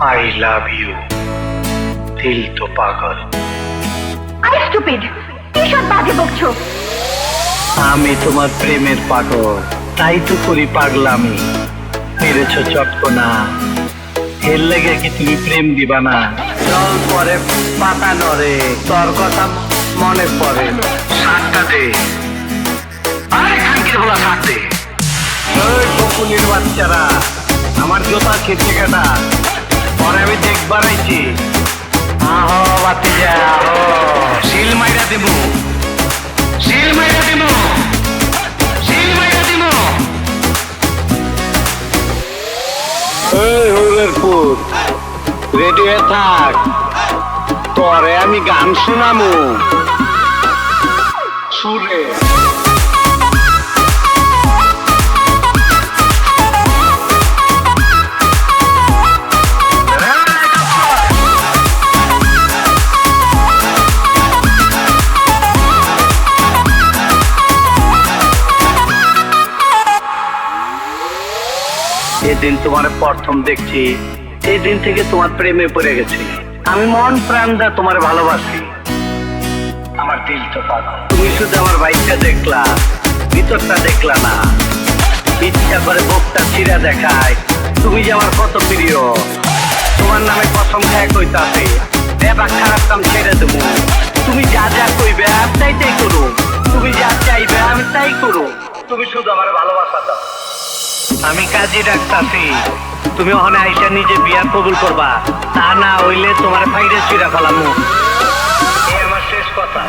I love you, দিল তো পাগল। আই স্টুপিড, কি সব বাজে বকছো? আমি তোমার প্রেমের পাগল, তাই তো করি পাগলামি। মেরেছ চটকনা, এর লেগে কি তুমি প্রেম দিবা না? জল পরে পাতা নড়ে, তোর কথা মনে পড়ে। সাতটা দে, আরে খানকির বলা সাত দে। ওই বকুনির বাচ্চারা, আমার জোতা ছিটকে কেনা, পরে আমি দেখবার আইছি। আহো বাতি যা, আহো শিল মাইরা দেবো, শিল মাইরা দেবো, শিল মাইরা দেবো। এই হইলের পুত, রেডি হয়ে থাক, তোরে আমি গান শোনামু সুরে। যেদিন তোমার প্রথম দেখছি, সেই দিন থেকে তোমার প্রেমে পড়ে গেছি। আমি মন প্রাণ দা তোমার ভালোবাসি, আমার দিল তো পাগল। তুমি শুধু আমার বাইকটা দেখলা, ভিতরটা দেখলা না। ইচ্ছা করে বুকটা ছিঁড়া দেখায়, তুমি যে আমার কত প্রিয়। তোমার নামে কসম খায় কইতাছে, এবার খারাপ কাম ছেড়ে দেবো। তুমি যা যা কইবে আমি তাই তাই করো, তুমি যা চাইবে আমি তাই করো। তুমি শুধু আমার ভালোবাসা দাও। আমি কাজী ডাকতাছি, তুমি ওখানে আইসা নিজে বিয়া কবুল করবা, তা না হইলে তোমার ফাইরে চিরা ফেলামু। এই আমার শেষ কথা।